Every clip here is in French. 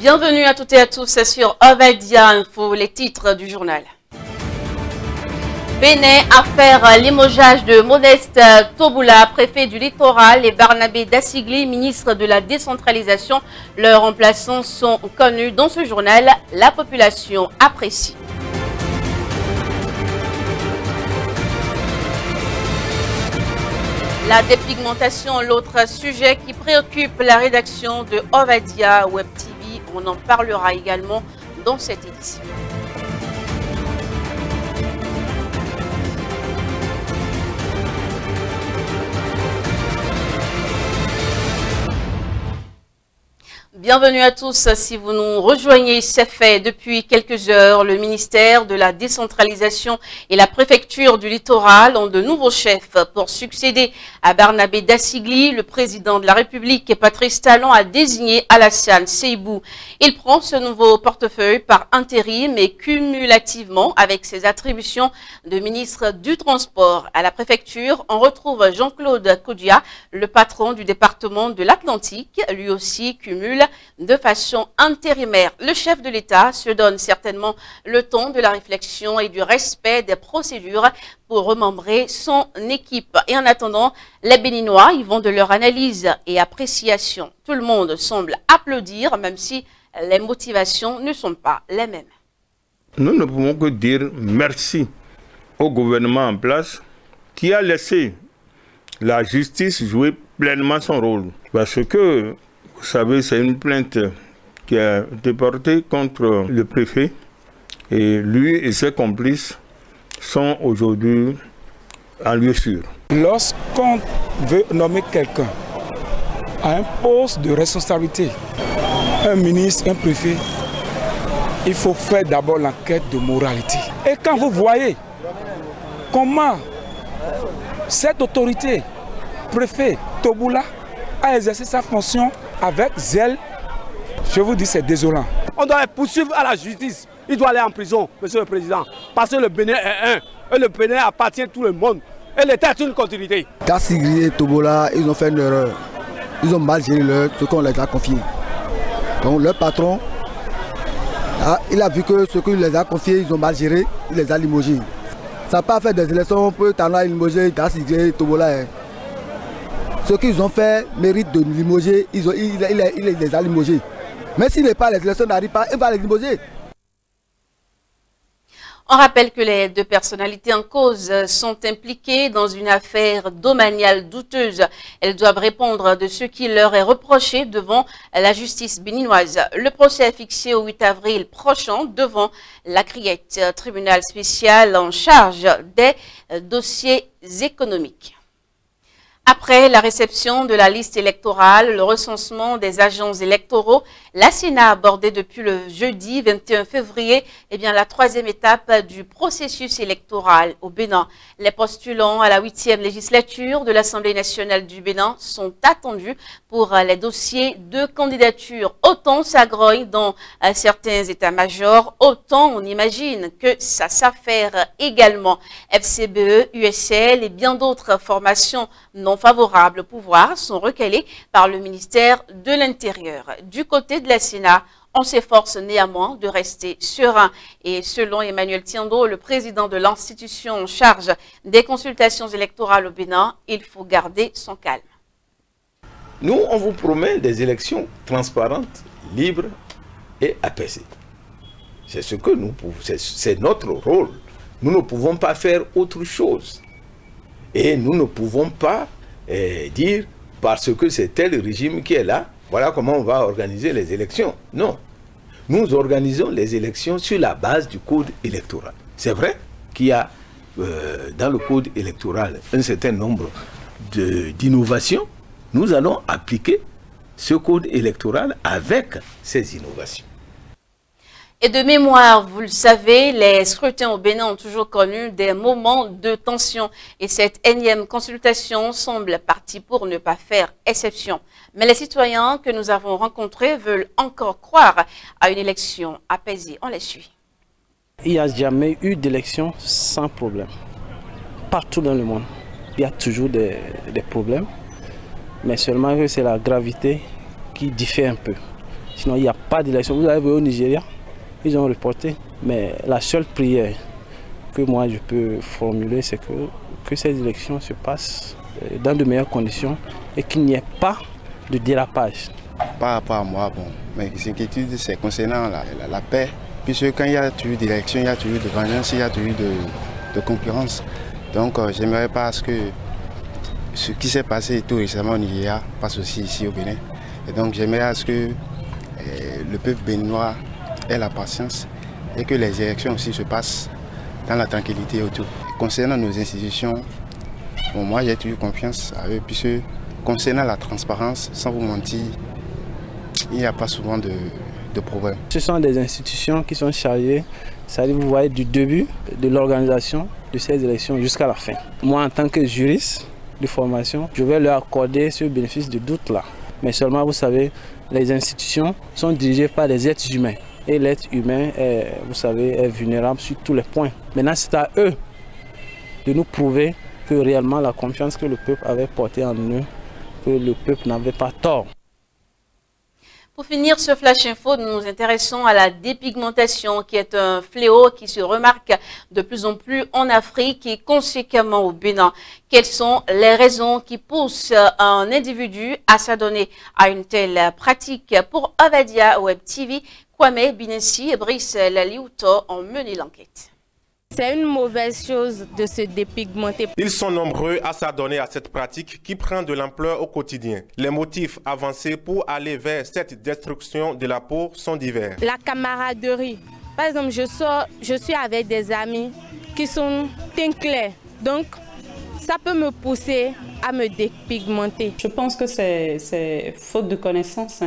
Bienvenue à toutes et à tous sur Ovadia Info, les titres du journal. Bénin à faire limogeage de Modeste Toboula, préfet du littoral, et Barnabé Dassigli, ministre de la décentralisation. Leurs remplaçants sont connus dans ce journal. La population apprécie. La dépigmentation, l'autre sujet qui préoccupe la rédaction de Ovadia Web TV. On en parlera également dans cette édition. Bienvenue à tous. Si vous nous rejoignez, c'est fait depuis quelques heures. Le ministère de la décentralisation et la préfecture du littoral ont de nouveaux chefs pour succéder à Barnabé Dassigli. Le président de la République et Patrice Talon a désigné Alassane Seibou. Il prend ce nouveau portefeuille par intérim et cumulativement avec ses attributions de ministre du Transport. À la préfecture, on retrouve Jean-Claude Koudia, le patron du département de l'Atlantique. Lui aussi cumule de façon intérimaire. Le chef de l'État se donne certainement le temps de la réflexion et du respect des procédures pour remembrer son équipe. Et en attendant, les Béninois, ils vont de leur analyse et appréciation. Tout le monde semble applaudir, même si les motivations ne sont pas les mêmes. Nous ne pouvons que dire merci au gouvernement en place qui a laissé la justice jouer pleinement son rôle. Parce que vous savez, c'est une plainte qui a été portée contre le préfet et lui et ses complices sont aujourd'hui en lieu sûr. Lorsqu'on veut nommer quelqu'un à un poste de responsabilité, un ministre, un préfet, il faut faire d'abord l'enquête de moralité. Et quand vous voyez comment cette autorité, préfet Toboula, a exercé sa fonction avec zèle, je vous dis, c'est désolant. On doit les poursuivre à la justice. Il doit aller en prison, monsieur le président. Parce que le Bénin est un. Et le Bénin appartient à tout le monde. Et l'État est une continuité. Dassigli et Toboula, ils ont fait une erreur. Ils ont mal géré ce qu'on les a confié. Donc leur patron, il a vu que ce qu'il les a confié, ils ont mal géré, il les a limogés. Ça n'a pas fait des élections, on peut t'en aller limoger Dassigli et Toboula. Ce qu'ils ont fait mérite de limoger, il les a limogés. Mais si les élections n'arrivent pas, il va les limoger. On rappelle que les deux personnalités en cause sont impliquées dans une affaire domaniale douteuse. Elles doivent répondre de ce qui leur est reproché devant la justice béninoise. Le procès est fixé au 8 avril prochain devant la Criette, tribunal spécial en charge des dossiers économiques. Après la réception de la liste électorale, le recensement des agents électoraux, la Sénat a abordé depuis le jeudi 21 février la troisième étape du processus électoral au Bénin. Les postulants à la 8e législature de l'Assemblée nationale du Bénin sont attendus pour les dossiers de candidature. Autant ça grogne dans certains états-majors, autant on imagine que ça s'affaire également. FCBE, USL et bien d'autres formations non favorables au pouvoir sont recalés par le ministère de l'Intérieur. Du côté de la Sénat, on s'efforce néanmoins de rester serein. Et selon Emmanuel Tiendo, le président de l'institution en charge des consultations électorales au Bénin, il faut garder son calme. Nous, on vous promet des élections transparentes, libres et apaisées. C'est ce que nous pouvons, c'est notre rôle. Nous ne pouvons pas faire autre chose. Et nous ne pouvons pas dire, parce que c'est tel régime qui est là, voilà comment on va organiser les élections. Non. Nous organisons les élections sur la base du code électoral. C'est vrai qu'il y a dans le code électoral un certain nombre d'innovations. Nous allons appliquer ce code électoral avec ces innovations. Et de mémoire, vous le savez, les scrutins au Bénin ont toujours connu des moments de tension. Et cette énième consultation semble partie pour ne pas faire exception. Mais les citoyens que nous avons rencontrés veulent encore croire à une élection apaisée. On les suit. Il n'y a jamais eu d'élection sans problème. Partout dans le monde, il y a toujours des problèmes. Mais seulement que c'est la gravité qui diffère un peu. Sinon, il n'y a pas d'élection. Vous avez vu au Nigeria, ils ont reporté. Mais la seule prière que moi je peux formuler, c'est que ces élections se passent dans de meilleures conditions et qu'il n'y ait pas de dérapage. Par rapport à moi, bon, mes inquiétudes, c'est concernant la paix. Puisque quand il y a toujours d'élections, il y a toujours de vengeance, il y a toujours de concurrence. Donc j'aimerais pas que ce qui s'est passé tout récemment au Nigeria passe aussi ici au Bénin. Et donc j'aimerais à ce que le peuple béninois ait la patience et que les élections aussi se passent dans la tranquillité autour. Concernant nos institutions, bon, moi j'ai toujours confiance à eux, puisque concernant la transparence, sans vous mentir, il n'y a pas souvent de problèmes. Ce sont des institutions qui sont chargées, c'est-à-dire vous voyez, du début de l'organisation de ces élections jusqu'à la fin. Moi, en tant que juriste de formation, je vais leur accorder ce bénéfice de doute là. Mais seulement, vous savez, les institutions sont dirigées par des êtres humains. Et l'être humain, vous savez, est vulnérable sur tous les points. Maintenant, c'est à eux de nous prouver que réellement la confiance que le peuple avait portée en eux, que le peuple n'avait pas tort. Pour finir ce Flash Info, nous nous intéressons à la dépigmentation qui est un fléau qui se remarque de plus en plus en Afrique et conséquemment au Bénin. Quelles sont les raisons qui poussent un individu à s'adonner à une telle pratique? Pour Avadia Web TV, Kwame Binessi et Brice Laliouto ont mené l'enquête. C'est une mauvaise chose de se dépigmenter. Ils sont nombreux à s'adonner à cette pratique qui prend de l'ampleur au quotidien. Les motifs avancés pour aller vers cette destruction de la peau sont divers. La camaraderie. Par exemple, je suis avec des amis qui sont teint clair. Donc, ça peut me pousser à me dépigmenter. Je pense que c'est faute de connaissance,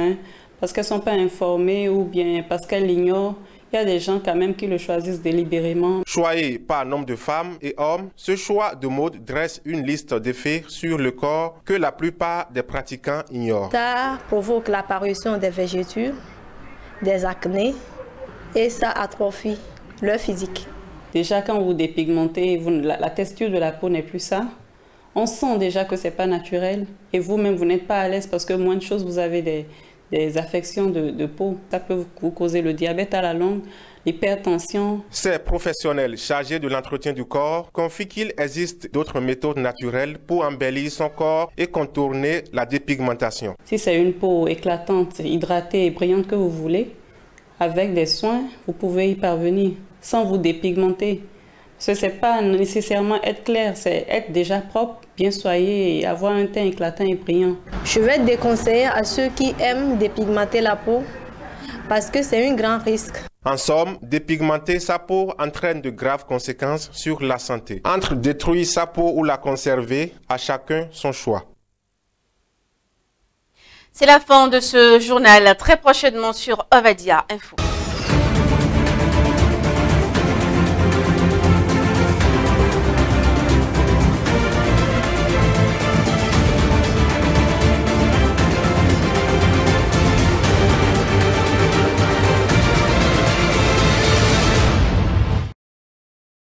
parce qu'elles ne sont pas informées ou bien parce qu'elles l'ignorent. Il y a des gens quand même qui le choisissent délibérément. Choyé par nombre de femmes et hommes, ce choix de mode dresse une liste d'effets sur le corps que la plupart des pratiquants ignorent. Ça provoque l'apparition des végétures, des acnés et ça atrophie leur physique. Déjà quand vous dépigmentez, la texture de la peau n'est plus ça. On sent déjà que ce n'est pas naturel et vous-même vous n'êtes pas à l'aise parce que moins de choses vous avez des affections de peau. Ça peut vous causer le diabète à la longue, l'hypertension. Ces professionnels chargés de l'entretien du corps confient qu'il existe d'autres méthodes naturelles pour embellir son corps et contourner la dépigmentation. Si c'est une peau éclatante, hydratée et brillante que vous voulez, avec des soins, vous pouvez y parvenir sans vous dépigmenter. Ce n'est pas nécessairement être clair, c'est être déjà propre, bien soigné et avoir un teint éclatant et brillant. Je vais déconseiller à ceux qui aiment dépigmenter la peau parce que c'est un grand risque. En somme, dépigmenter sa peau entraîne de graves conséquences sur la santé. Entre détruire sa peau ou la conserver, à chacun son choix. C'est la fin de ce journal. Très prochainement sur Avadia Info.